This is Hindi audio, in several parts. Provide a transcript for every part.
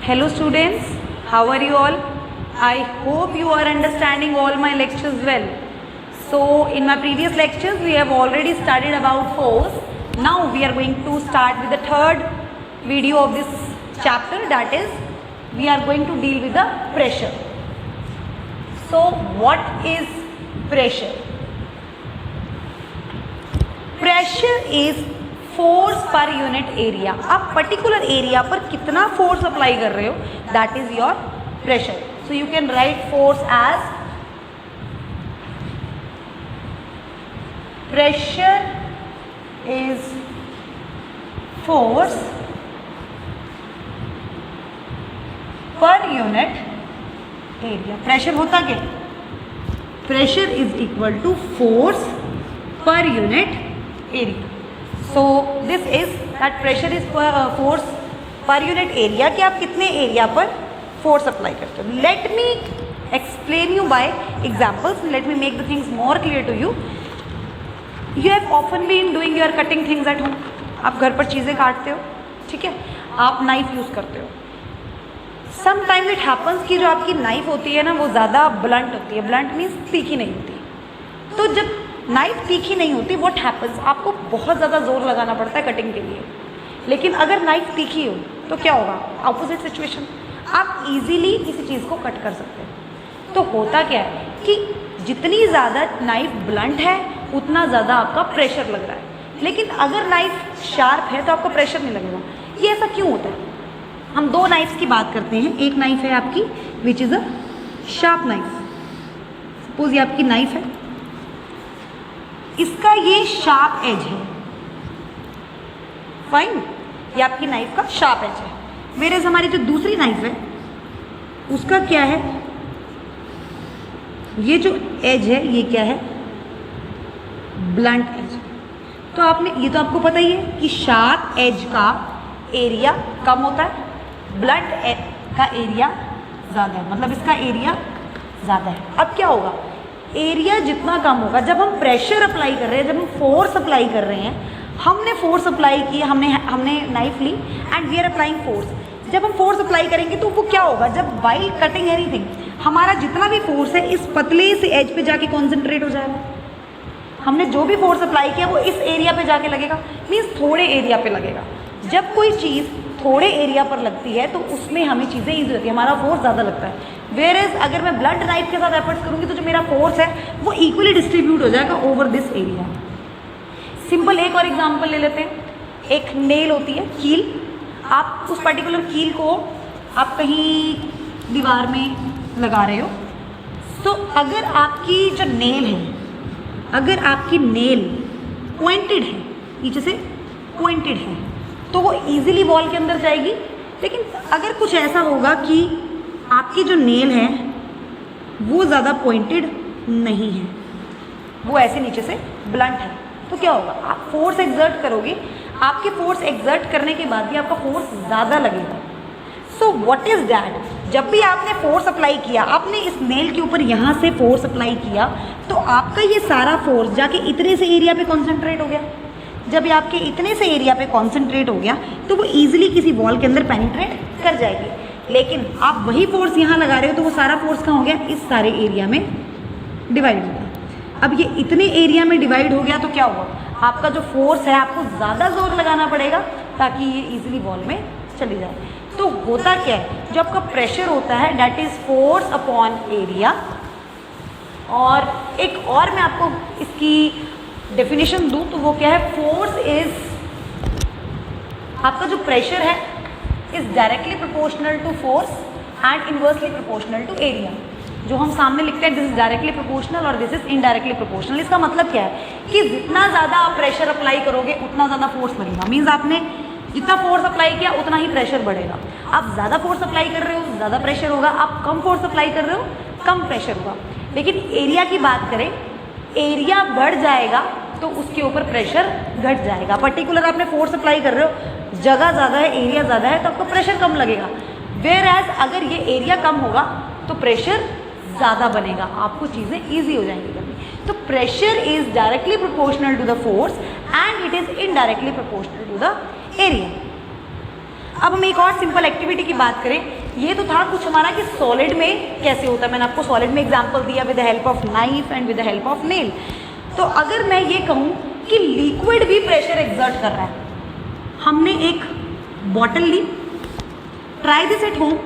Hello students, how are you all? I hope you are understanding all my lectures well. So in my previous lectures we have already studied about force. Now we are going to start with the third video of this chapter, that is we are going to deal with the pressure. So what is pressure? Pressure is force per unit area. आप पर्टिकुलर एरिया पर कितना फोर्स अप्लाई कर रहे हो, that is your pressure. So you can write force as pressure is force per unit area. Pressure होता क्या? Pressure is equal to force per unit area. So this is that pressure is force per unit area कि आप कितने एरिया पर फोर्स अप्लाई करते हो. Let me explain you by examples. Let me make the things more clear to you. You have often been doing your cutting things at home. आप घर पर चीज़ें काटते हो, ठीक है, आप नाइफ यूज़ करते हो. Sometimes it happens कि जो आपकी नाइफ होती है ना वो ज़्यादा ब्लंट होती है. ब्लंट मीन्स तीखी नहीं होती. तो जब नाइफ तीखी नहीं होती, व्हाट हैपन्स, आपको बहुत ज़्यादा जोर लगाना पड़ता है कटिंग के लिए. लेकिन अगर नाइफ तीखी हो तो क्या होगा? ऑपोजिट सिचुएशन, आप इजीली किसी चीज़ को कट कर सकते हैं. तो होता क्या है कि जितनी ज़्यादा नाइफ ब्लंट है उतना ज़्यादा आपका प्रेशर लग रहा है. लेकिन अगर नाइफ शार्प है तो आपको प्रेशर नहीं लगेगा. ये ऐसा क्यों होता है? हम दो नाइफ्स की बात करते हैं. एक नाइफ है आपकी which is a sharp knife. Suppose ये आपकी नाइफ है, इसका ये शार्प एज है, फाइन, ये आपकी नाइफ का शार्प एज है. मेरे हमारी जो दूसरी नाइफ है उसका क्या है? ये जो एज है ये क्या है? Blunt edge. तो आपने ये तो आपको पता ही है कि शार्प एज का एरिया कम होता है, ब्लंट एज का एरिया ज़्यादा है, मतलब इसका एरिया ज़्यादा है. अब क्या होगा? एरिया जितना कम होगा, जब हम प्रेशर अप्लाई कर रहे हैं, जब हम फोर्स अप्लाई कर रहे हैं, हमने फोर्स अप्लाई किया, हमने नाइफ ली and we are applying force. जब हम फोर्स अप्लाई करेंगे तो वो क्या होगा? जब वाइल कटिंग एनीथिंग, हमारा जितना भी फोर्स है इस पतले से एज पे जाके कॉन्सेंट्रेट हो जाएगा. हमने जो भी फोर्स अप्लाई किया वो इस एरिया पे जाके लगेगा, मीन्स थोड़े एरिया पे लगेगा. जब कोई चीज़ थोड़े एरिया पर लगती है तो उसमें हमें चीज़ें ईजी होती है, हमारा फोर्स ज़्यादा लगता है. वेयरएज अगर मैं ब्लंट नाइफ के साथ एफर्ट्स करूँगी तो जो मेरा फोर्स है वो इक्वली डिस्ट्रीब्यूट हो जाएगा ओवर दिस एरिया. सिंपल एक और एग्जांपल ले लेते हैं. एक नेल होती है, कील. आप उस पर्टिकुलर कील को आप कहीं दीवार में लगा रहे हो, तो अगर आपकी जो नेल है, अगर आपकी नेल पॉइंटेड है, नीचे से पॉइंटेड है, तो वो इजीली वॉल के अंदर जाएगी. लेकिन अगर कुछ ऐसा होगा कि आपकी जो नेल है वो ज़्यादा पॉइंटेड नहीं है, वो ऐसे नीचे से ब्लंट है, तो क्या होगा? आप फोर्स एक्सर्ट करोगे, आपके फोर्स एक्सर्ट करने के बाद भी आपका फोर्स ज़्यादा लगेगा. So what is that? जब भी आपने फोर्स अप्लाई किया, आपने इस नेल के ऊपर यहाँ से फोर्स अप्लाई किया, तो आपका ये सारा फोर्स जाके इतने से एरिया पे कॉन्सेंट्रेट हो गया. जब ये आपके इतने से एरिया पे कॉन्सेंट्रेट हो गया तो वो ईजिली किसी वॉल के अंदर पेनिट्रेट कर जाएगी. लेकिन आप वही फोर्स यहाँ लगा रहे हो तो वो सारा फोर्स कहाँ हो गया? इस सारे एरिया में डिवाइड हो गया. अब ये इतने एरिया में डिवाइड हो गया तो क्या हुआ? आपका जो फोर्स है आपको ज़्यादा जोर लगाना पड़ेगा ताकि ये ईजिली वॉल में चली जाए. तो होता क्या है? जो आपका प्रेशर होता है that is force upon area. और एक और मैं आपको इसकी डेफिनेशन दूँ तो वो क्या है? फोर्स इज, आपका जो प्रेशर है is directly proportional to force and inversely proportional to area. जो हम सामने लिखते हैं दिस इज डायरेक्टली प्रोपोर्शनल और दिस इज इनडायरेक्टली प्रोपोर्शनल. इसका मतलब क्या है कि जितना ज़्यादा आप प्रेशर अप्लाई करोगे उतना ज़्यादा फोर्स लगेगा. मीन्स आपने जितना फोर्स अप्लाई किया उतना ही प्रेशर बढ़ेगा. आप ज़्यादा फोर्स अप्लाई कर रहे हो ज़्यादा प्रेशर होगा, आप कम फोर्स अप्लाई कर रहे हो कम प्रेशर होगा. लेकिन एरिया की बात करें, एरिया बढ़ जाएगा तो उसके ऊपर प्रेशर घट जाएगा. पर्टिकुलर आपने फोर्स अप्लाई कर रहे हो, जगह ज़्यादा है, एरिया ज़्यादा है, तो आपका प्रेशर कम लगेगा. वेयर एज अगर ये एरिया कम होगा तो प्रेशर ज़्यादा बनेगा, आपको चीज़ें ईजी हो जाएंगी करनी. तो pressure is directly proportional to the force and it is indirectly proportional to the area. अब हम एक और सिंपल एक्टिविटी की बात करें। ये तो था कुछ हमारा कि सॉलिड में कैसे होता है, मैंने आपको सॉलिड में एग्जांपल दिया with the help of knife and with the help of nail. तो अगर मैं ये कहूँ कि लिक्विड भी प्रेशर एक्सर्ट कर रहा है, हमने एक बॉटल ली, ट्राई दिस एट होम।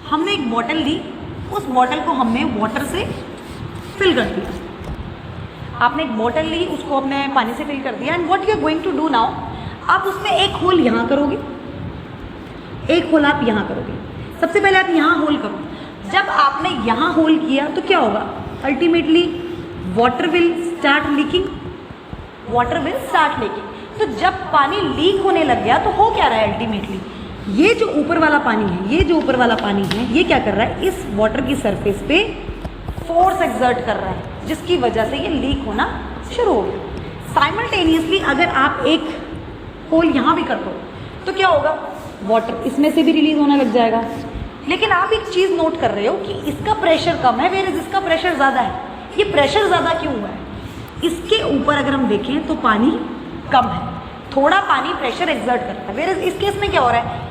हमने एक बॉटल ली, उस बॉटल को हमने वाटर से फिल कर दिया। आपने एक बॉटल ली, उसको अपने पानी से फिल कर दिया, and what you are going to do now, आप उसमें एक होल यहाँ करोगे, एक होल आप यहाँ करोगे। सबसे पहले आप यहाँ होल करो। जब आपने यहाँ होल किया तो क्या होगा, ultimately water will start leaking, water will start leaking. तो जब पानी लीक होने लग गया तो हो क्या रहा है, अल्टीमेटली ये जो ऊपर वाला पानी है, ये जो ऊपर वाला पानी है, ये क्या कर रहा है, इस वाटर की सरफेस पे फोर्स एक्सर्ट कर रहा है, जिसकी वजह से ये लीक होना शुरू हो गया। साइमल्टेनियसली अगर आप एक होल यहाँ भी कर दो तो क्या होगा, वाटर इसमें से भी रिलीज होने लग जाएगा। लेकिन आप एक चीज़ नोट कर रहे हो कि इसका प्रेशर कम है, वेयर इसका प्रेशर ज़्यादा है। ये प्रेशर ज़्यादा क्यों हुआ है, इसके ऊपर अगर हम देखें तो पानी कम है, थोड़ा पानी प्रेशर एक्सर्ट करता है। वेयर इस केस में क्या हो रहा है,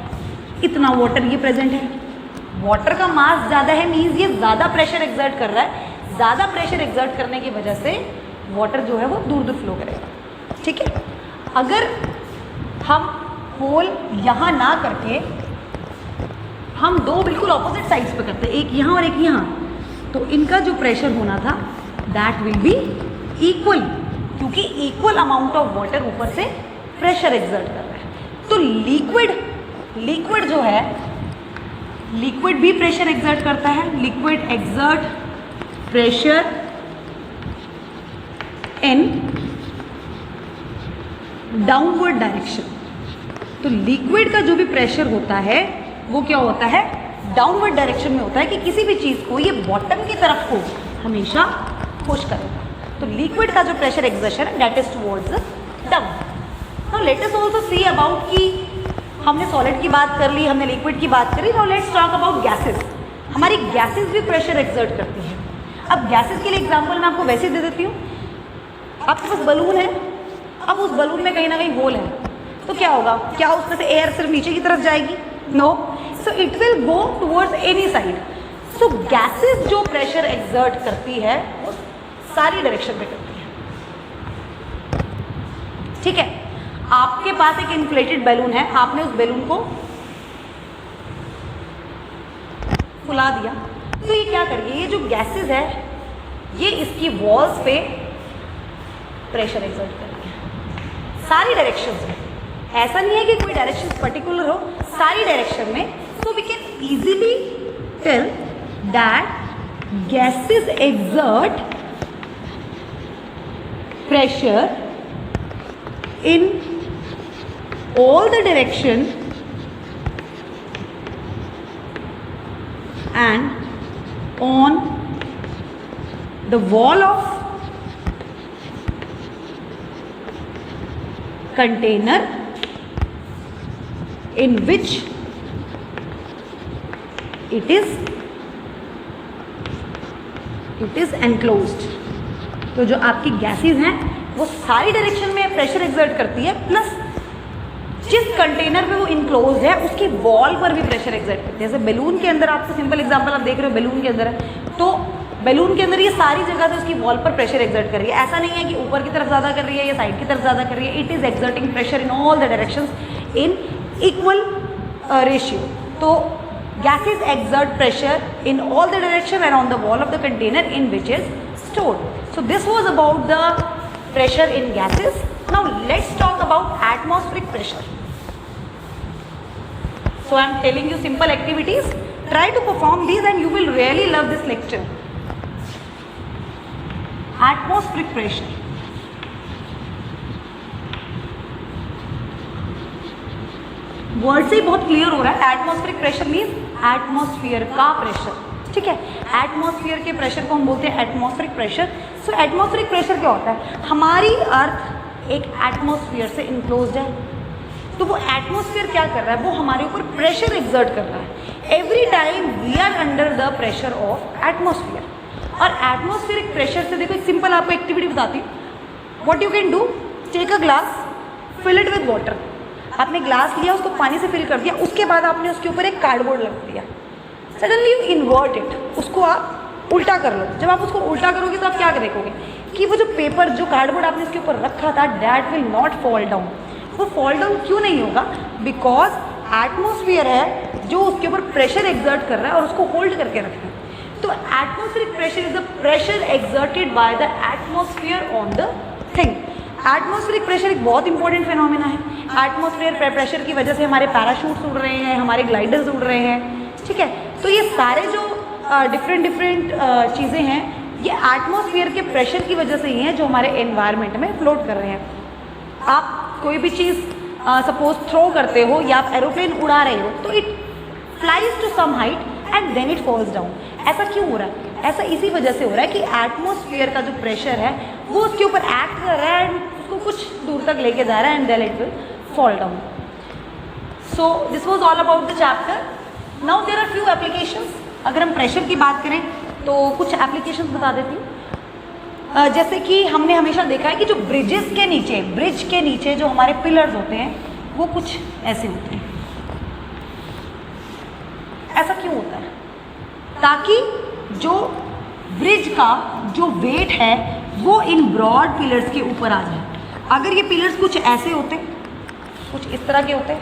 इतना वाटर ये प्रेजेंट है, वाटर का मास ज़्यादा है, मीन्स ये ज़्यादा प्रेशर एक्सर्ट कर रहा है। ज़्यादा प्रेशर एक्सर्ट करने की वजह से वाटर जो है वो दूर दूर फ्लो करेगा। ठीक है, अगर हम होल यहाँ ना करके हम दो बिल्कुल ऑपोजिट साइड्स पे करते, एक यहाँ और एक यहाँ, तो इनका जो प्रेशर होना था दैट विल बी इक्वल, क्योंकि इक्वल अमाउंट ऑफ वाटर ऊपर से प्रेशर एक्सर्ट कर रहा है। तो लिक्विड जो है, लिक्विड भी प्रेशर एक्सर्ट करता है। Liquid exert pressure in downward direction. तो लिक्विड का जो भी प्रेशर होता है वो क्या होता है, डाउनवर्ड डायरेक्शन में होता है, कि किसी भी चीज़ को ये बॉटम की तरफ को हमेशा पुश करेगा। तो लिक्विड का जो प्रेशर एक्सर्शन है that is towards down. Now let us also see about, कि हमने सॉलिड की बात कर ली, हमने लिक्विड की बात करी, now let's talk about gases. हमारी गैसेस भी प्रेशर एक्सर्ट करती हैं। अब गैसेस के लिए एग्जांपल मैं आपको वैसे दे देती हूँ। आपके पास बलून है, अब उस बलून में कहीं ना कहीं होल है, तो क्या होगा, क्या उसमें से एयर सिर्फ नीचे की तरफ जाएगी, no, so it will go towards any side. So gases जो प्रेशर एक्सर्ट करती है वो सारी डायरेक्शन में करती है। ठीक है, आपके पास एक इन्फ्लेटेड बैलून है, आपने उस बैलून को फुला दिया, तो ये क्या करिए, ये जो गैसेस है ये इसकी वॉल्स पे प्रेशर एक्सर्ट करती है सारी डायरेक्शंस में। ऐसा नहीं है कि कोई डायरेक्शन पर्टिकुलर हो, सारी डायरेक्शन में। So we can easily tell that gases exert pressure in all the direction and on the wall of container in which it is enclosed। तो जो आपकी गैसेस हैं वो सारी डायरेक्शन में प्रेशर एक्सर्ट करती है, प्लस जिस कंटेनर में वो इनक्लोज है उसकी वॉल पर भी प्रेशर एक्सर्ट करती है। जैसे बैलून के अंदर, आपको सिंपल एग्जांपल आप देख रहे हो, बैलून के अंदर है, तो बैलून के अंदर ये सारी जगह से उसकी वॉल पर प्रेशर एक्सर्ट कर रही है। ऐसा नहीं है कि ऊपर की तरफ ज़्यादा कर रही है या साइड की तरफ ज़्यादा कर रही है, it is exerting pressure in all the directions in equal ratio. तो gases exert pressure in all the direction and on the wall of the container in which is stored. So this was about the pressure in gases. Now let's talk about atmospheric pressure. So I am telling you simple activities. Try to perform these and you will really love this lecture. Atmospheric pressure. Word से ही बहुत क्लियर हो रहा है। एटमॉस्फेरिक प्रेशर मीन्स एटमॉस्फेयर का प्रेशर। ठीक है, एटमॉस्फेयर के प्रेशर को हम बोलते हैं एटमॉस्फेरिक प्रेशर। सो एटमॉस्फेरिक प्रेशर क्या होता है, हमारी अर्थ एक एटमॉस्फेयर से इनक्लोज्ड है, तो वो एटमॉस्फेयर क्या कर रहा है, वो हमारे ऊपर प्रेशर एक्सर्ट कर रहा है। Every time we are under the pressure of atmosphere. और एटमॉस्फेरिक प्रेशर से देखो, एक सिंपल आपको एक्टिविटी बताती हूँ। What you can do, take a glass, fill it with water. आपने ग्लास लिया, उसको पानी से फिल कर दिया, उसके बाद आपने उसके ऊपर एक कार्डबोर्ड लगा दिया, सडनली यू इन्वर्ट इट, उसको आप उल्टा कर लो। जब आप उसको उल्टा करोगे तो आप क्या देखोगे कि वो जो पेपर, जो कार्डबोर्ड आपने इसके ऊपर रखा था, that will not fall down. वो फॉल डाउन क्यों नहीं होगा? बिकॉज एटमोसफियर है जो उसके ऊपर प्रेशर एग्जर्ट कर रहा है और उसको होल्ड करके रख रहा है। तो atmospheric pressure is the pressure exerted by the atmosphere on the thing. Atmospheric pressure एक बहुत इंपॉर्टेंट फिनोमेना है। एटमोस्फेयर प्रेशर की वजह से हमारे पैराशूट्स उड़ रहे हैं, हमारे ग्लाइडर्स उड़ रहे हैं, ठीक है। तो ये सारे जो डिफरेंट चीज़ें हैं, ये एटमोस्फियर के प्रेशर की वजह से ही हैं जो हमारे एनवायरनमेंट में फ्लोट कर रहे हैं। आप कोई भी चीज़ सपोज थ्रो करते हो या आप एरोप्लेन उड़ा रहे हो, तो it flies to some height and then it falls down. ऐसा क्यों हो रहा है? ऐसा इसी वजह से हो रहा है कि एटमोस्फियर का जो प्रेशर है वो उसके ऊपर एक्ट कर रहा है एंड उसको कुछ दूर तक लेके जा रहा है and then it will fall down. So this was all about the chapter. Now there are few applications. अगर हम प्रेशर की बात करें तो कुछ एप्लीकेशंस बता देती हूँ। जैसे कि हमने हमेशा देखा है कि जो ब्रिज के नीचे जो हमारे पिलर्स होते हैं वो कुछ ऐसे होते हैं। ऐसा क्यों होता है? ताकि जो ब्रिज का जो वेट है वो इन ब्रॉड पिलर्स के ऊपर आ जाए। अगर ये पिलर्स कुछ ऐसे होते, कुछ इस तरह के होते,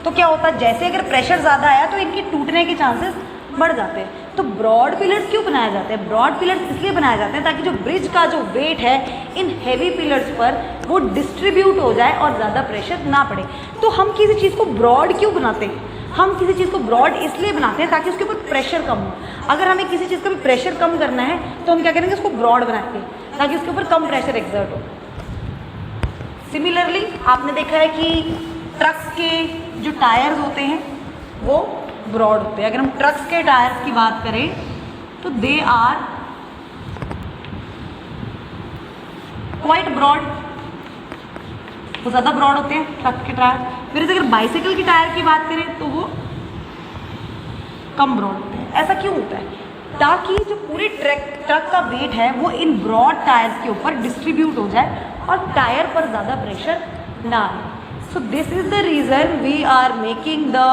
तो क्या होता है, जैसे अगर प्रेशर ज़्यादा आया तो इनके टूटने के चांसेस बढ़ जाते हैं। तो ब्रॉड पिलर्स क्यों बनाए जाते हैं? ब्रॉड पिलर्स इसलिए बनाए जाते हैं ताकि जो ब्रिज का जो वेट है इन हैवी पिलर्स पर वो डिस्ट्रीब्यूट हो जाए और ज़्यादा प्रेशर ना पड़े। तो हम किसी चीज़ को ब्रॉड क्यों बनाते हैं? हम किसी चीज़ को ब्रॉड इसलिए बनाते हैं ताकि उसके ऊपर प्रेशर कम हो। अगर हमें किसी चीज़ का भी प्रेशर कम करना है तो हम क्या करेंगे, उसको ब्रॉड बनाएंगे ताकि उसके ऊपर कम प्रेशर एग्जर्ट हो। सिमिलरली आपने देखा है कि ट्रक्स के जो टायर्स होते हैं वो ब्रॉड होते हैं। अगर हम ट्रक्स के टायर्स की बात करें तो दे आर क्वाइट ब्रॉड, वो ज़्यादा ब्रॉड होते हैं ट्रक के टायर। फिर अगर बाइसाइकिल के टायर की बात करें तो वो कम ब्रॉड होते हैं। ऐसा क्यों होता है? ताकि जो पूरे ट्रक का वेट है वो इन ब्रॉड टायर्स के ऊपर डिस्ट्रीब्यूट हो जाए और टायर पर ज़्यादा प्रेशर ना आए। So this is the reason we are making the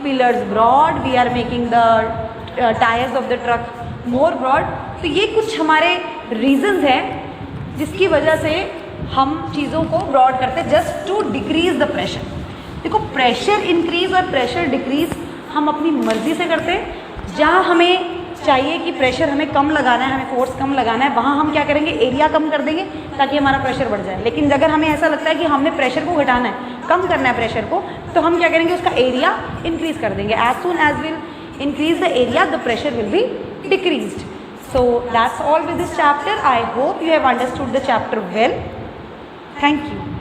pillars broad, we are making the tyres of the truck more broad. तो ये कुछ हमारे रीजंस हैं जिसकी वजह से हम चीज़ों को ब्रॉड करते हैं just to decrease the pressure. देखो, प्रेशर इंक्रीज और प्रेशर डिक्रीज हम अपनी मर्जी से करते हैं। जहाँ हमें चाहिए कि प्रेशर हमें कम लगाना है, हमें फोर्स कम लगाना है, वहाँ हम क्या करेंगे, एरिया कम कर देंगे ताकि हमारा प्रेशर बढ़ जाए। लेकिन अगर हमें ऐसा लगता है कि हमने प्रेशर को घटाना है, कम करना है प्रेशर को, तो हम क्या करेंगे, उसका एरिया इंक्रीज कर देंगे। As soon as will increase the area the pressure will be decreased. So that's all with this chapter. I hope you have understood the chapter well. Thank you.